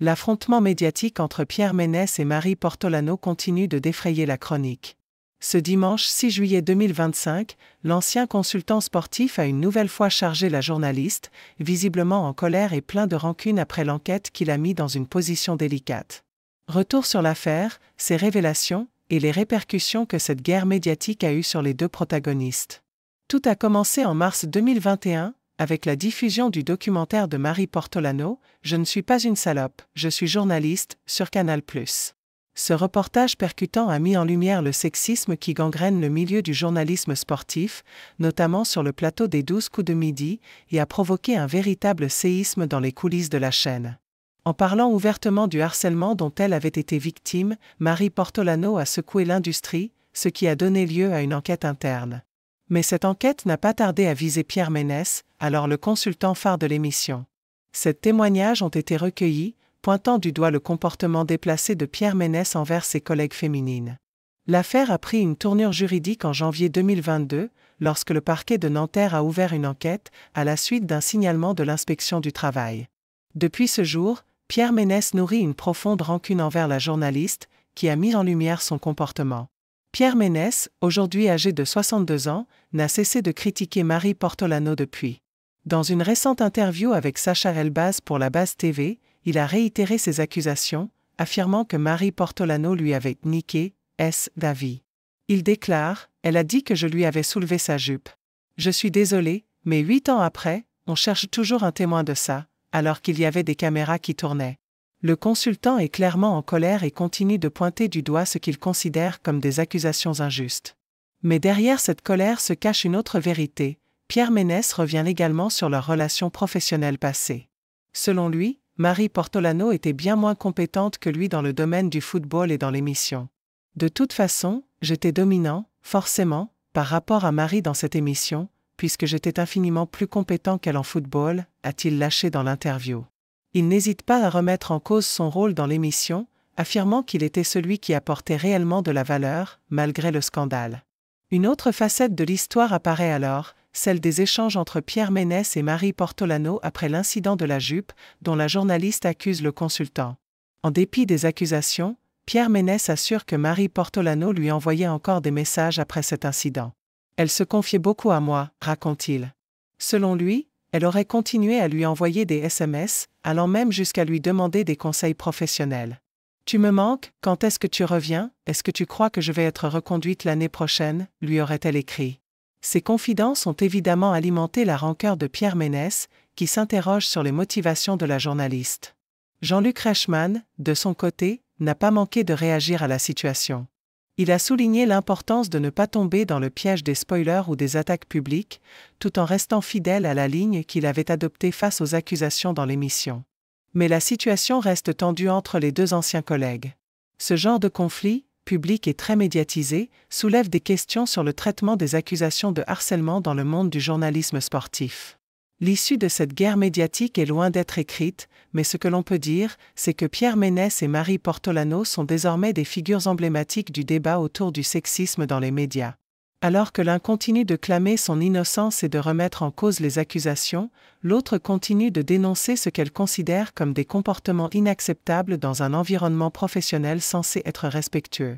L'affrontement médiatique entre Pierre Ménès et Marie Portolano continue de défrayer la chronique. Ce dimanche 6 juillet 2025, l'ancien consultant sportif a une nouvelle fois chargé la journaliste, visiblement en colère et plein de rancune après l'enquête qui l'a mis dans une position délicate. Retour sur l'affaire, ses révélations et les répercussions que cette guerre médiatique a eues sur les deux protagonistes. Tout a commencé en mars 2021, avec la diffusion du documentaire de Marie Portolano, « Je ne suis pas une salope, je suis journaliste » sur Canal+. Ce reportage percutant a mis en lumière le sexisme qui gangrène le milieu du journalisme sportif, notamment sur le plateau des 12 coups de midi, et a provoqué un véritable séisme dans les coulisses de la chaîne. En parlant ouvertement du harcèlement dont elle avait été victime, Marie Portolano a secoué l'industrie, ce qui a donné lieu à une enquête interne. Mais cette enquête n'a pas tardé à viser Pierre Ménès, alors le consultant phare de l'émission. Ces témoignages ont été recueillis, pointant du doigt le comportement déplacé de Pierre Ménès envers ses collègues féminines. L'affaire a pris une tournure juridique en janvier 2022, lorsque le parquet de Nanterre a ouvert une enquête, à la suite d'un signalement de l'inspection du travail. Depuis ce jour, Pierre Ménès nourrit une profonde rancune envers la journaliste, qui a mis en lumière son comportement. Pierre Ménès, aujourd'hui âgé de 62 ans, n'a cessé de critiquer Marie Portolano depuis. Dans une récente interview avec Sacha Elbaz pour la Base TV, il a réitéré ses accusations, affirmant que Marie Portolano lui avait niqué sa vie. Il déclare « Elle a dit que je lui avais soulevé sa jupe. Je suis désolé, mais 8 ans après, on cherche toujours un témoin de ça, alors qu'il y avait des caméras qui tournaient. » Le consultant est clairement en colère et continue de pointer du doigt ce qu'il considère comme des accusations injustes. Mais derrière cette colère se cache une autre vérité. Pierre Ménès revient également sur leur relation professionnelle passée. Selon lui, Marie Portolano était bien moins compétente que lui dans le domaine du football et dans l'émission. De toute façon, j'étais dominant, forcément, par rapport à Marie dans cette émission, puisque j'étais infiniment plus compétent qu'elle en football, a-t-il lâché dans l'interview. Il n'hésite pas à remettre en cause son rôle dans l'émission, affirmant qu'il était celui qui apportait réellement de la valeur, malgré le scandale. Une autre facette de l'histoire apparaît alors, celle des échanges entre Pierre Ménès et Marie Portolano après l'incident de la jupe, dont la journaliste accuse le consultant. En dépit des accusations, Pierre Ménès assure que Marie Portolano lui envoyait encore des messages après cet incident. « Elle se confiait beaucoup à moi », raconte-t-il. Selon lui, elle aurait continué à lui envoyer des SMS, allant même jusqu'à lui demander des conseils professionnels. « Tu me manques, quand est-ce que tu reviens, est-ce que tu crois que je vais être reconduite l'année prochaine ?» lui aurait-elle écrit. Ces confidences ont évidemment alimenté la rancœur de Pierre Ménès, qui s'interroge sur les motivations de la journaliste. Jean-Luc Reichmann, de son côté, n'a pas manqué de réagir à la situation. Il a souligné l'importance de ne pas tomber dans le piège des spoilers ou des attaques publiques, tout en restant fidèle à la ligne qu'il avait adoptée face aux accusations dans l'émission. Mais la situation reste tendue entre les deux anciens collègues. Ce genre de conflit, public et très médiatisé, soulève des questions sur le traitement des accusations de harcèlement dans le monde du journalisme sportif. L'issue de cette guerre médiatique est loin d'être écrite, mais ce que l'on peut dire, c'est que Pierre Ménès et Marie Portolano sont désormais des figures emblématiques du débat autour du sexisme dans les médias. Alors que l'un continue de clamer son innocence et de remettre en cause les accusations, l'autre continue de dénoncer ce qu'elle considère comme des comportements inacceptables dans un environnement professionnel censé être respectueux.